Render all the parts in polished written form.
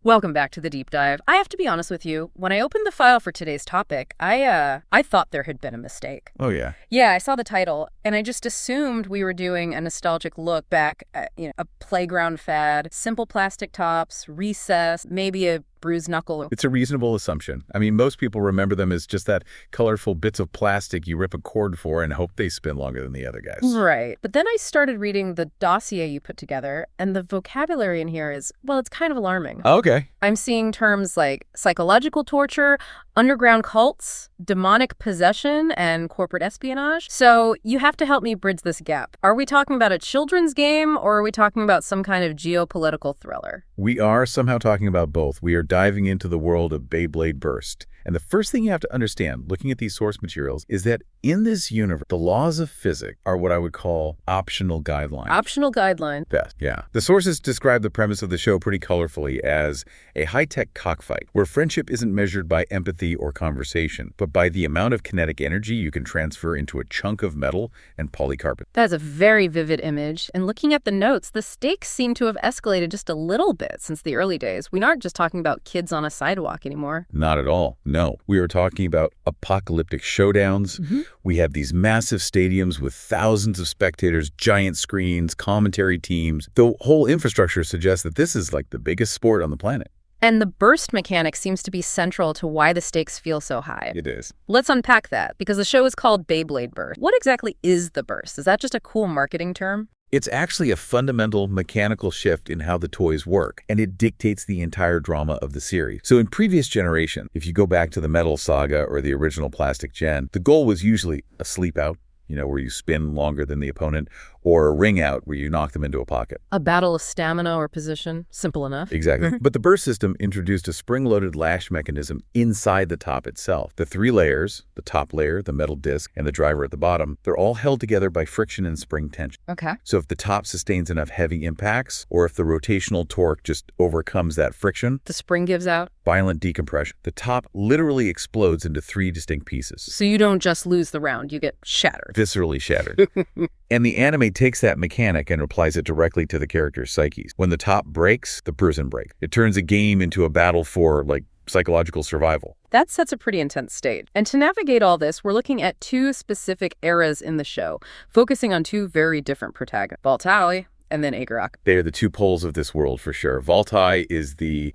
Welcome back to the deep dive. I have to be honest with you, when I opened the file for today's topic, I thought there had been a mistake. Oh, yeah. Yeah, I saw the title, and I just assumed we were doing a nostalgic look back at, a playground fad, simple plastic tops, recess, maybe a bruised knuckle. It's a reasonable assumption. I mean, most people remember them as just that colorful bits of plastic you rip a cord for and hope they spin longer than the other guys. Right. But then I started reading the dossier you put together, and the vocabulary in here is, well, it's kind of alarming. Okay. I'm seeing terms like psychological torture, underground cults, demonic possession, and corporate espionage. So you have to help me bridge this gap. Are we talking about a children's game, or are we talking about some kind of geopolitical thriller? We are somehow talking about both. We are diving into the world of Beyblade Burst. And the first thing you have to understand, looking at these source materials, is that in this universe, the laws of physics are what I would call optional guidelines. Optional guideline. Best, yeah. The sources describe the premise of the show pretty colorfully as a high-tech cockfight, where friendship isn't measured by empathy or conversation, but by the amount of kinetic energy you can transfer into a chunk of metal and polycarbonate. That's a very vivid image. And looking at the notes, the stakes seem to have escalated just a little bit since the early days. We aren't just talking about kids on a sidewalk anymore. Not at all. No. We are talking about apocalyptic showdowns. We have these massive stadiums with thousands of spectators, giant screens, commentary teams. The whole infrastructure suggests that this is like the biggest sport on the planet. And the burst mechanic seems to be central to why the stakes feel so high. It is. Let's unpack that, because the show is called Beyblade Burst. What exactly is the burst? Is that just a cool marketing term? It's actually a fundamental mechanical shift in how the toys work, and it dictates the entire drama of the series. So in previous generation, if you go back to the Metal Saga or the original Plastic Gen, the goal was usually a sleep out, where you spin longer than the opponent, or a ring out where you knock them into a pocket. A battle of stamina or position. Simple enough. Exactly. But the burst system introduced a spring-loaded lash mechanism inside the top itself. The three layers, the top layer, the metal disc, and the driver at the bottom, they're all held together by friction and spring tension. Okay. So if the top sustains enough heavy impacts, or if the rotational torque just overcomes that friction, the spring gives out. Violent decompression. The top literally explodes into three distinct pieces. So you don't just lose the round, you get shattered. Viscerally shattered. And the anime takes that mechanic and applies it directly to the characters' psyches. When the top breaks, the person breaks. It turns a game into a battle for, psychological survival. That sets a pretty intense stage. And to navigate all this, we're looking at two specific eras in the show, focusing on two very different protagonists, Valt and then Aiger. They are the two poles of this world for sure. Valt is the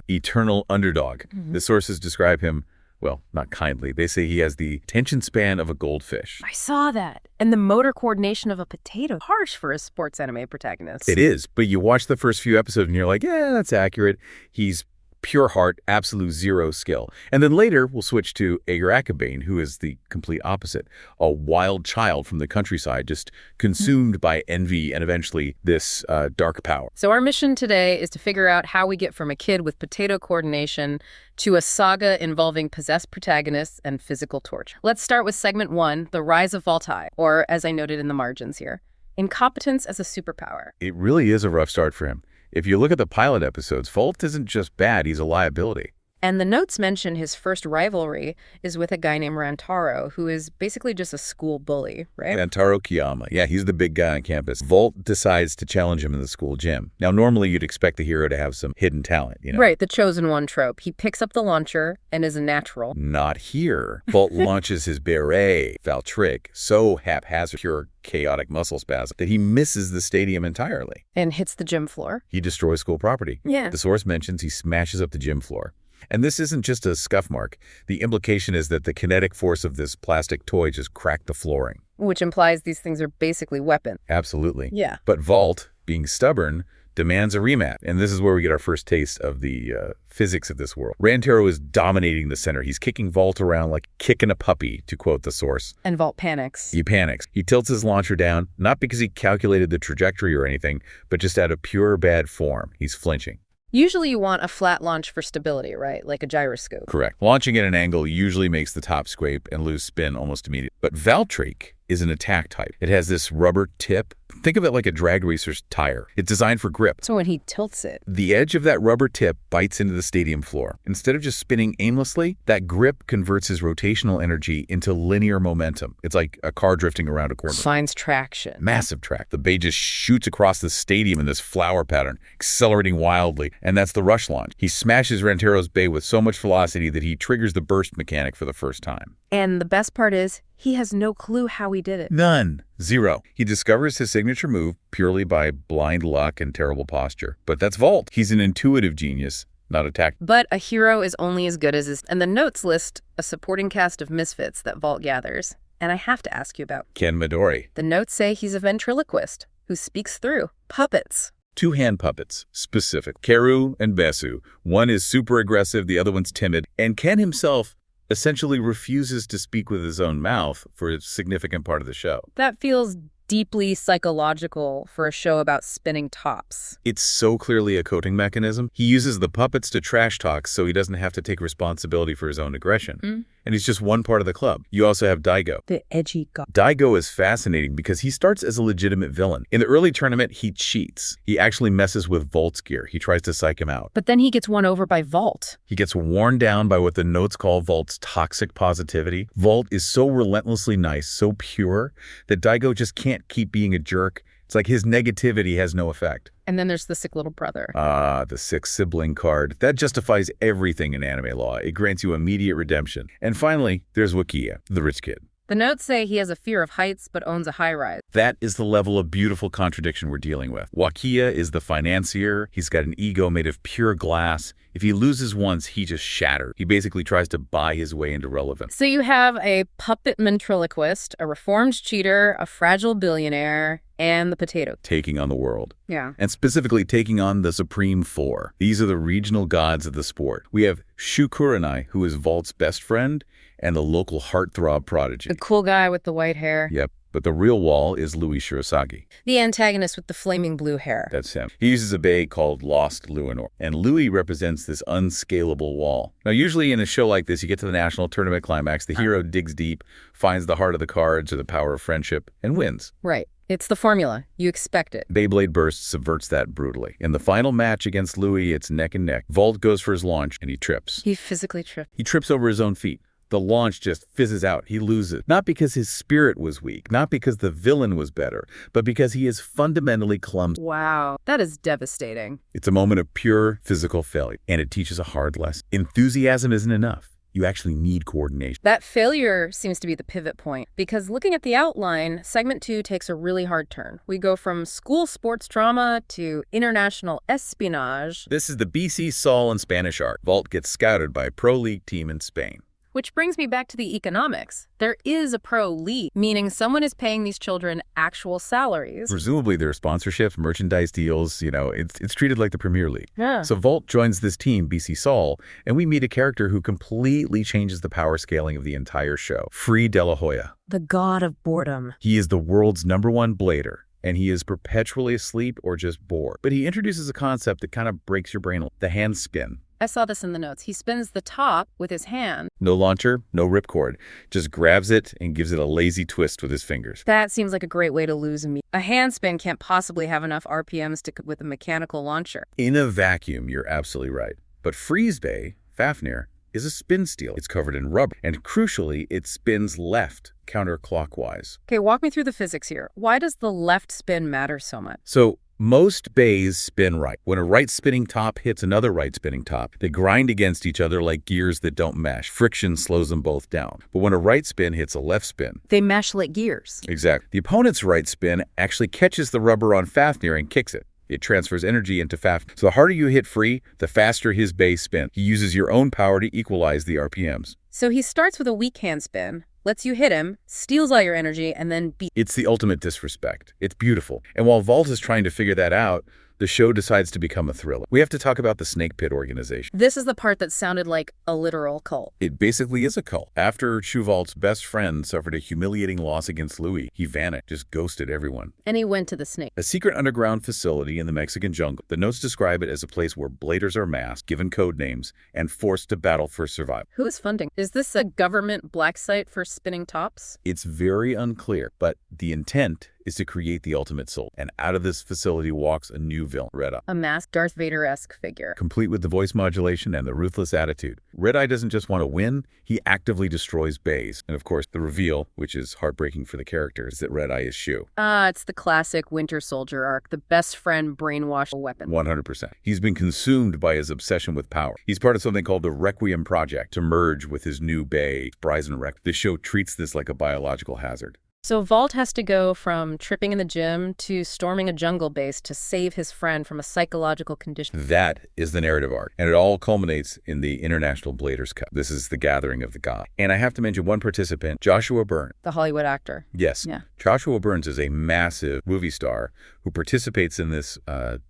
eternal underdog. The sources describe him, well, not kindly. They say he has the attention span of a goldfish. I saw that. And the motor coordination of a potato. Harsh for a sports anime protagonist. It is. But you watch the first few episodes and you're like, yeah, that's accurate. He's pure heart, absolute zero skill. And then later, we'll switch to Akabane, who is the complete opposite. A wild child from the countryside, just consumed by envy and eventually this dark power. So our mission today is to figure out how we get from a kid with potato coordination to a saga involving possessed protagonists and physical torture. Let's start with segment 1, the rise of Valt, or as I noted in the margins here, incompetence as a superpower. It really is a rough start for him. If you look at the pilot episodes, Valt isn't just bad, he's a liability. And the notes mention his first rivalry is with a guy named Rantaro, who is basically just a school bully, right? Rantaro Kiyama. Yeah, he's the big guy on campus. Valt decides to challenge him in the school gym. Now, normally you'd expect the hero to have some hidden talent, Right, the chosen one trope. He picks up the launcher and is a natural. Not here. Valt launches his beret, Valtrick, so haphazard, pure chaotic muscle spasm that he misses the stadium entirely. And hits the gym floor. He destroys school property. Yeah. The source mentions he smashes up the gym floor. And this isn't just a scuff mark. The implication is that the kinetic force of this plastic toy just cracked the flooring. Which implies these things are basically weapons. Absolutely. Yeah. But Valt, being stubborn, demands a rematch. And this is where we get our first taste of the physics of this world. Rantaro is dominating the center. He's kicking Valt around like kicking a puppy, to quote the source. And Valt panics. He panics. He tilts his launcher down, not because he calculated the trajectory or anything, but just out of pure bad form. He's flinching. Usually you want a flat launch for stability, right? Like a gyroscope. Correct. Launching at an angle usually makes the top scrape and lose spin almost immediately. But Valtrick is an attack type. It has this rubber tip Think of it like a drag racer's tire. It's designed for grip. So when he tilts it, The edge of that rubber tip bites into the stadium floor. Instead of just spinning aimlessly, that grip converts his rotational energy into linear momentum. It's like a car drifting around a corner. finds traction. Massive track. The bay just shoots across the stadium in this flower pattern, accelerating wildly, and that's the rush launch. He smashes Rentero's bay with so much velocity that he triggers the burst mechanic for the first time. And the best part is, he has no clue how he did it. None. Zero. He discovers his signature move purely by blind luck and terrible posture. But that's Valt. He's an intuitive genius, not a tactic. But a hero is only as good as his... And the notes list a supporting cast of misfits that Valt gathers. And I have to ask you about. Ken Midori. The notes say he's a ventriloquist who speaks through puppets. 2 hand puppets, specific. Keru and Besu. One is super aggressive, the other one's timid. And Ken himself essentially refuses to speak with his own mouth for a significant part of the show. That feels deeply psychological for a show about spinning tops. It's so clearly a coping mechanism. He uses the puppets to trash talk so he doesn't have to take responsibility for his own aggression. And he's just one part of the club. You also have Daigo. The edgy guy. Daigo is fascinating because he starts as a legitimate villain. In the early tournament, he cheats. He actually messes with Valt's gear. He tries to psych him out. But then he gets won over by Valt. He gets worn down by what the notes call Valt's toxic positivity. Valt is so relentlessly nice, so pure, that Daigo just can't keep being a jerk. It's like his negativity has no effect. And then there's the sick little brother. The sick sibling card. That justifies everything in anime law. It grants you immediate redemption. And finally, there's Wakia, the rich kid. The notes say he has a fear of heights but owns a high-rise. That is the level of beautiful contradiction we're dealing with. Wakia is the financier. He's got an ego made of pure glass. If he loses once, he just shatters. He basically tries to buy his way into relevance. So you have a puppet ventriloquist, a reformed cheater, a fragile billionaire, and the potato. Taking on the world. Yeah. And specifically taking on the Supreme Four. These are the regional gods of the sport. We have Shu Kurenai, who is Valt's best friend, and the local heartthrob prodigy. The cool guy with the white hair. Yep. But the real wall is Lui Shirosagi. The antagonist with the flaming blue hair. That's him. He uses a bay called Lost Luinor. And Lui represents this unscalable wall. Now, usually in a show like this, you get to the national tournament climax, the hero digs deep, finds the heart of the cards or the power of friendship, and wins. Right. It's the formula. You expect it. Beyblade Burst subverts that brutally. In the final match against Lui, it's neck and neck. Valt goes for his launch, and he trips. He physically tripped. He trips over his own feet. The launch just fizzes out. He loses. Not because his spirit was weak, not because the villain was better, but because he is fundamentally clumsy. Wow. That is devastating. It's a moment of pure physical failure, and it teaches a hard lesson. Enthusiasm isn't enough. You actually need coordination. That failure seems to be the pivot point, because looking at the outline, segment 2 takes a really hard turn. We go from school sports drama to international espionage. This is the BC Saul and Spanish arc. Valt gets scouted by a pro league team in Spain. Which brings me back to the economics. There is a pro league, meaning someone is paying these children actual salaries. Presumably there are sponsorships, merchandise deals, it's treated like the Premier League. Yeah. So Valt joins this team, BC Saul, and we meet a character who completely changes the power scaling of the entire show. Free De La Hoya. The god of boredom. He is the world's #1 blader, and he is perpetually asleep or just bored. But he introduces a concept that kind of breaks your brain, the hand spin. I saw this in the notes. He spins the top with his hand. No launcher, no ripcord. Just grabs it and gives it a lazy twist with his fingers. That seems like a great way to lose a meet. A handspin can't possibly have enough RPMs to with a mechanical launcher. In a vacuum, you're absolutely right. But Freeze Bay, Fafnir, is a spin steel. It's covered in rubber. And crucially, it spins left, counterclockwise. Okay, walk me through the physics here. Why does the left spin matter so much? So most bays spin right. When a right spinning top hits another right spinning top, they grind against each other like gears that don't mesh. Friction slows them both down. But when a right spin hits a left spin, they mesh like gears. Exactly. The opponent's right spin actually catches the rubber on Fafnir and kicks it. It transfers energy into Fafnir. So the harder you hit Free, the faster his bay spin. He uses your own power to equalize the RPMs. So he starts with a weak hand spin, lets you hit him, steals all your energy, and then beats. It's the ultimate disrespect. It's beautiful. And while Valt is trying to figure that out, the show decides to become a thriller. We have to talk about the Snake Pit organization. This is the part that sounded like a literal cult. It basically is a cult. After Shu Valt's best friend suffered a humiliating loss against Lui, he vanished, just ghosted everyone. And he went to the Snake. A secret underground facility in the Mexican jungle. The notes describe it as a place where bladers are masked, given code names, and forced to battle for survival. Who is funding? Is this a government black site for spinning tops? It's very unclear, but the intent is to create the ultimate soul. And out of this facility walks a new villain, Red Eye. A masked Darth Vader-esque figure. Complete with the voice modulation and the ruthless attitude. Red Eye doesn't just want to win, he actively destroys bays. And of course, the reveal, which is heartbreaking for the character, is that Red Eye is Shu. It's the classic Winter Soldier arc, the best friend brainwashed weapon. 100%. He's been consumed by his obsession with power. He's part of something called the Requiem Project to merge with his new bay, Bryson Rec. The show treats this like a biological hazard. So Valt has to go from tripping in the gym to storming a jungle base to save his friend from a psychological condition. That is the narrative arc, and it all culminates in the International Bladers Cup. This is the gathering of the gods. And I have to mention one participant, Joshua Burns. The Hollywood actor. Yes. Yeah. Joshua Burns is a massive movie star who participates in this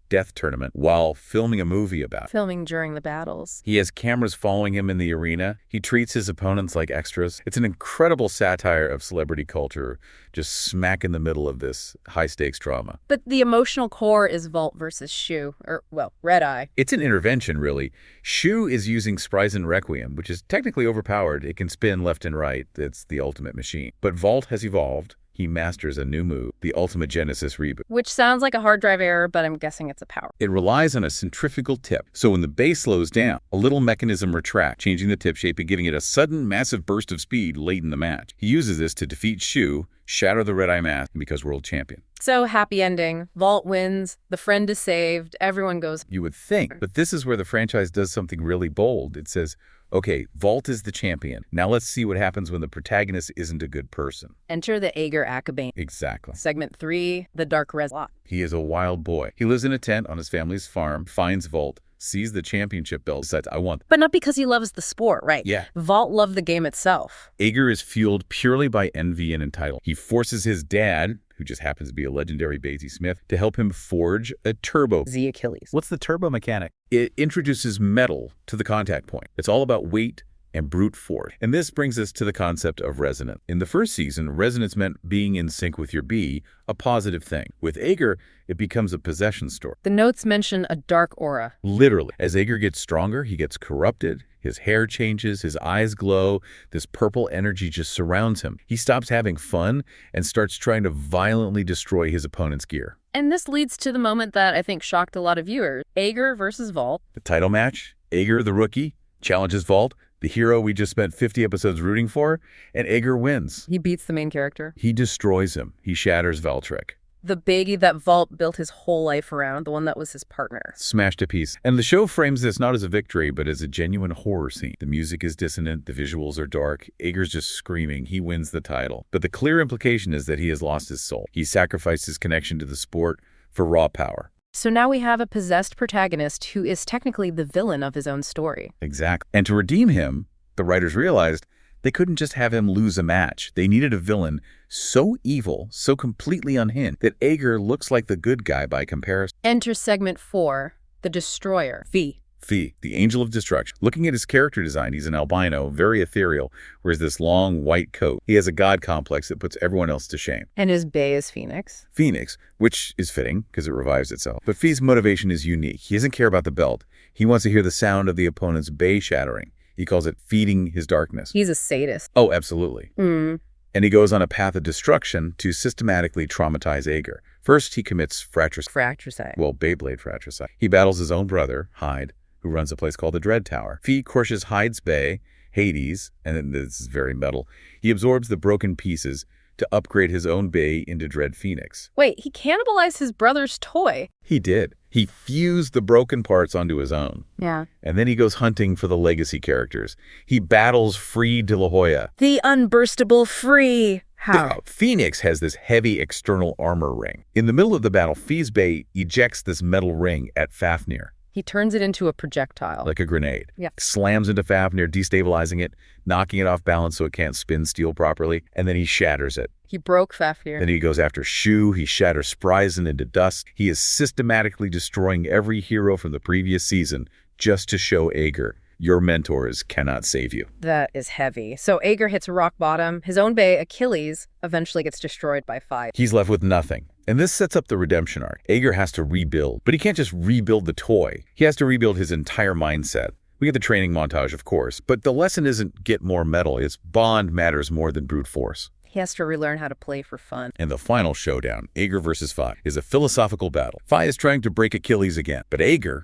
death tournament while filming a movie about it. Filming during the battles. He has cameras following him in the arena. He treats his opponents like extras. It's an incredible satire of celebrity culture, just smack in the middle of this high-stakes drama. But the emotional core is Valt versus Shu, or, well, Red Eye. It's an intervention, really. Shu is using Spryzen Requiem, which is technically overpowered. It can spin left and right. It's the ultimate machine. But Valt has evolved. He masters a new move, the Ultimate Genesis Reboot. Which sounds like a hard drive error, but I'm guessing it's a power. It relies on a centrifugal tip. So when the base slows down, a little mechanism retracts, changing the tip shape and giving it a sudden, massive burst of speed late in the match. He uses this to defeat Shu, shatter the Red Eye mask, and becomes world champion. So, happy ending. Valt wins, the friend is saved, everyone goes... You would think, but this is where the franchise does something really bold. It says, okay, Valt is the champion. Now let's see what happens when the protagonist isn't a good person. Enter the Aiger Akabane. Exactly. Segment 3, the Dark Res Lot. He is a wild boy. He lives in a tent on his family's farm, finds Valt, sees the championship belt, decides, I want. But not because he loves the sport, right? Yeah. Valt loved the game itself. Aiger is fueled purely by envy and entitlement. He forces his dad, who just happens to be a legendary Basie Smith, to help him forge a turbo. The Achilles. What's the turbo mechanic? It introduces metal to the contact point. It's all about weight and brute force. And this brings us to the concept of resonance. In the first season, resonance meant being in sync with your bee, a positive thing. With Aiger, it becomes a possession story. The notes mention a dark aura. Literally. As Aiger gets stronger, he gets corrupted. His hair changes, his eyes glow, this purple energy just surrounds him. He stops having fun and starts trying to violently destroy his opponent's gear. And this leads to the moment that I think shocked a lot of viewers. Aiger versus Valt. The title match, Aiger the rookie challenges Valt, the hero we just spent 50 episodes rooting for, and Aiger wins. He beats the main character. He destroys him. He shatters Valtryek. The baby that Valt built his whole life around, the one that was his partner. Smashed to pieces. And the show frames this not as a victory, but as a genuine horror scene. The music is dissonant, the visuals are dark, Aiger's just screaming, he wins the title. But the clear implication is that he has lost his soul. He sacrificed his connection to the sport for raw power. So now we have a possessed protagonist who is technically the villain of his own story. Exactly. And to redeem him, the writers realized they couldn't just have him lose a match. They needed a villain so evil, so completely unhinged, that Aiger looks like the good guy by comparison. Enter segment 4, the Destroyer. V. The Angel of Destruction. Looking at his character design, he's an albino, very ethereal, wears this long white coat. He has a god complex that puts everyone else to shame. And his bae is Phoenix. Phoenix, which is fitting because it revives itself. But Fee's motivation is unique. He doesn't care about the belt. He wants to hear the sound of the opponent's bae shattering. He calls it feeding his darkness. He's a sadist. Oh, absolutely. And he goes on a path of destruction to systematically traumatize Aiger. First, he commits fratricide. Well, Beyblade fratricide. He battles his own brother, Hyde, who runs a place called the Dread Tower. Fee crushes Hyde's bae, Hades, and this is very metal. He absorbs the broken pieces to upgrade his own bae into Dread Phoenix. Wait, he cannibalized his brother's toy. He did. He fused the broken parts onto his own. Yeah. And then he goes hunting for the legacy characters. He battles Free De La Hoya. The unburstable Free. How? Phoenix has this heavy external armor ring. In the middle of the battle, Fee's bae ejects this metal ring at Fafnir. He turns it into a projectile. Like a grenade. Yeah. Slams into Fafnir, destabilizing it, knocking it off balance so it can't spin steel properly, and then he shatters it. He broke Fafnir. Then he goes after Shu. He shatters Spryzen into dust. He is systematically destroying every hero from the previous season just to show Aiger, your mentors cannot save you. That is heavy. So Aiger hits rock bottom. His own bae, Achilles, eventually gets destroyed by Phi. He's left with nothing. And this sets up the redemption arc. Aiger has to rebuild, but he can't just rebuild the toy. He has to rebuild his entire mindset. We get the training montage, of course, but the lesson isn't get more metal. It's bond matters more than brute force. He has to relearn how to play for fun. And the final showdown, Aiger versus Fi, is a philosophical battle. Fi is trying to break Achilles again, but Aiger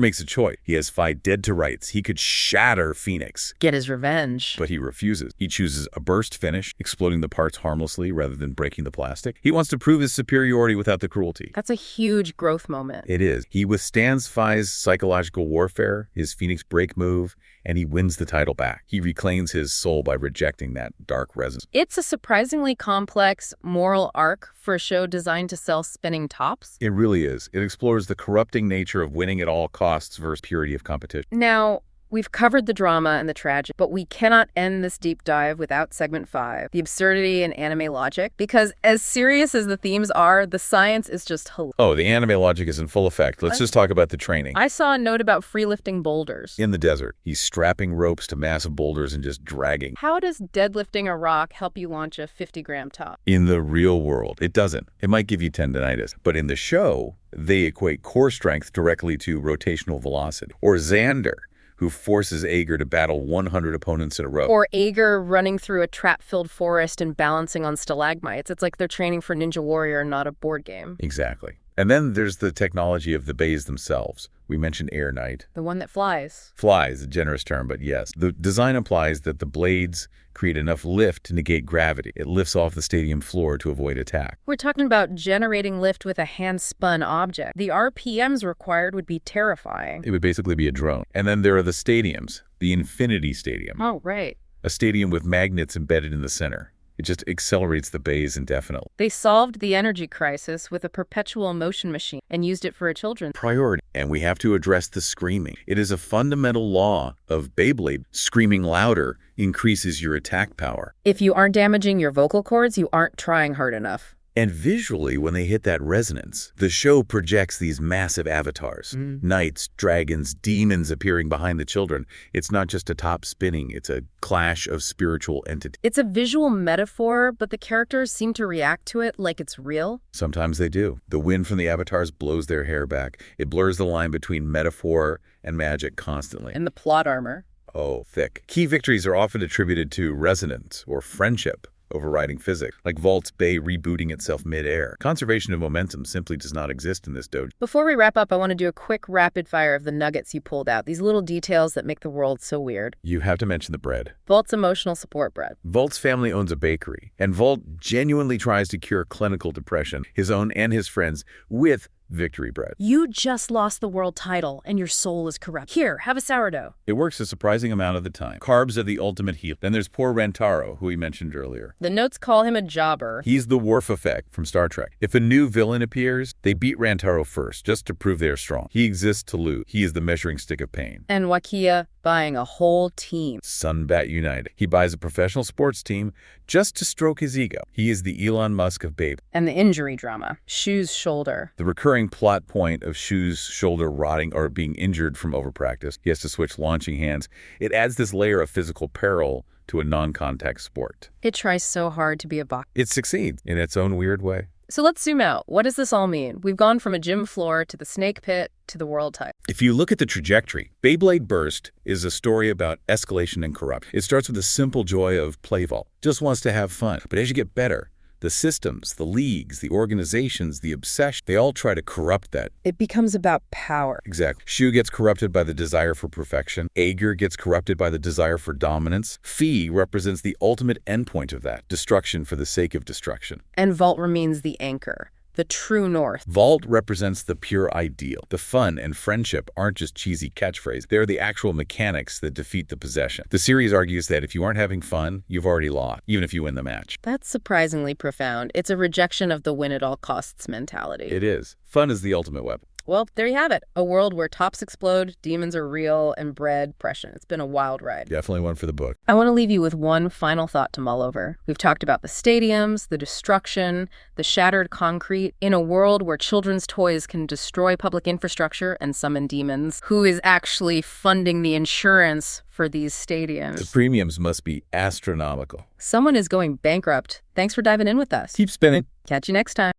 makes a choice. He has Fi dead to rights. He could shatter Phoenix. Get his revenge. But he refuses. He chooses a burst finish, exploding the parts harmlessly rather than breaking the plastic. He wants to prove his superiority without the cruelty. That's a huge growth moment. It is. He withstands Fi's psychological warfare, his Phoenix break move, and he wins the title back. He reclaims his soul by rejecting that dark resonance. It's a surprisingly complex moral arc for a show designed to sell spinning tops. It really is. It explores the corrupting nature of winning at all costs versus purity of competition. Now, we've covered the drama and the tragic, but we cannot end this deep dive without segment 5, the absurdity and anime logic, because as serious as the themes are, the science is just hilarious. Oh, the anime logic is in full effect. Let's just talk about the training. I saw a note about free lifting boulders. In the desert, he's strapping ropes to massive boulders and just dragging. How does deadlifting a rock help you launch a 50-gram top? In the real world, it doesn't. It might give you tendinitis. But in the show, they equate core strength directly to rotational velocity. Or Xander, who forces Aiger to battle 100 opponents in a row. Or Aiger running through a trap-filled forest and balancing on stalagmites. It's like they're training for Ninja Warrior, not a board game. Exactly. And then there's the technology of the bays themselves. We mentioned Air Knight. The one that flies. Flies, a generous term, but yes. The design implies that the blades create enough lift to negate gravity. It lifts off the stadium floor to avoid attack. We're talking about generating lift with a hand-spun object. The RPMs required would be terrifying. It would basically be a drone. And then there are the stadiums, the Infinity Stadium. Oh, right. A stadium with magnets embedded in the center. It just accelerates the bays indefinitely. They solved the energy crisis with a perpetual motion machine and used it for a children's priority. And we have to address the screaming. It is a fundamental law of Beyblade. Screaming louder increases your attack power. If you aren't damaging your vocal cords, you aren't trying hard enough. And visually, when they hit that resonance, the show projects these massive avatars. Knights, dragons, demons appearing behind the children. It's not just a top spinning, it's a clash of spiritual entities. It's a visual metaphor, but the characters seem to react to it like it's real. Sometimes they do. The wind from the avatars blows their hair back. It blurs the line between metaphor and magic constantly. And the plot armor. Oh, thick. Key victories are often attributed to resonance or friendship overriding physics, like Valt's bay rebooting itself mid-air. Conservation of momentum simply does not exist in this dojo. Before we wrap up, I want to do a quick rapid fire of the nuggets you pulled out, these little details that make the world so weird. You have to mention the bread. Valt's emotional support bread. Valt's family owns a bakery, and Valt genuinely tries to cure clinical depression, his own and his friends, with victory bread. You just lost the world title, and your soul is corrupt. Here, have a sourdough. It works a surprising amount of the time. Carbs are the ultimate heal. Then there's poor Rentaro, who we mentioned earlier. The notes call him a jobber. He's the Worf effect from Star Trek. If a new villain appears, they beat Rantaro first, just to prove they're strong. He exists to lose. He is the measuring stick of pain. And Wakia buying a whole team. Sunbat United. He buys a professional sports team just to stroke his ego. He is the Elon Musk of Beyblade. And the injury drama. Shu's shoulder. The recurring plot point of Shu's shoulder rotting or being injured from overpractice. He has to switch launching hands. It adds this layer of physical peril to a non-contact sport. It tries so hard to be a boxer. It succeeds in its own weird way. So let's zoom out. What does this all mean? We've gone from a gym floor to the snake pit to the world title. If you look at the trajectory, Beyblade Burst is a story about escalation and corruption. It starts with the simple joy of play vault. Just wants to have fun. But as you get better, the systems, the leagues, the organizations, the obsession, they all try to corrupt that. It becomes about power. Exactly. Shu gets corrupted by the desire for perfection. Aiger gets corrupted by the desire for dominance. Fi represents the ultimate endpoint of that, destruction for the sake of destruction. And Valt remains the anchor, the true north. Valt represents the pure ideal. The fun and friendship aren't just cheesy catchphrases. They're the actual mechanics that defeat the possession. The series argues that if you aren't having fun, you've already lost, even if you win the match. That's surprisingly profound. It's a rejection of the win-at-all-costs mentality. It is. Fun is the ultimate weapon. Well, there you have it. A world where tops explode, demons are real, and bread prescient. It's been a wild ride. Definitely one for the book. I want to leave you with one final thought to mull over. We've talked about the stadiums, the destruction, the shattered concrete. In a world where children's toys can destroy public infrastructure and summon demons, who is actually funding the insurance for these stadiums? The premiums must be astronomical. Someone is going bankrupt. Thanks for diving in with us. Keep spinning. Catch you next time.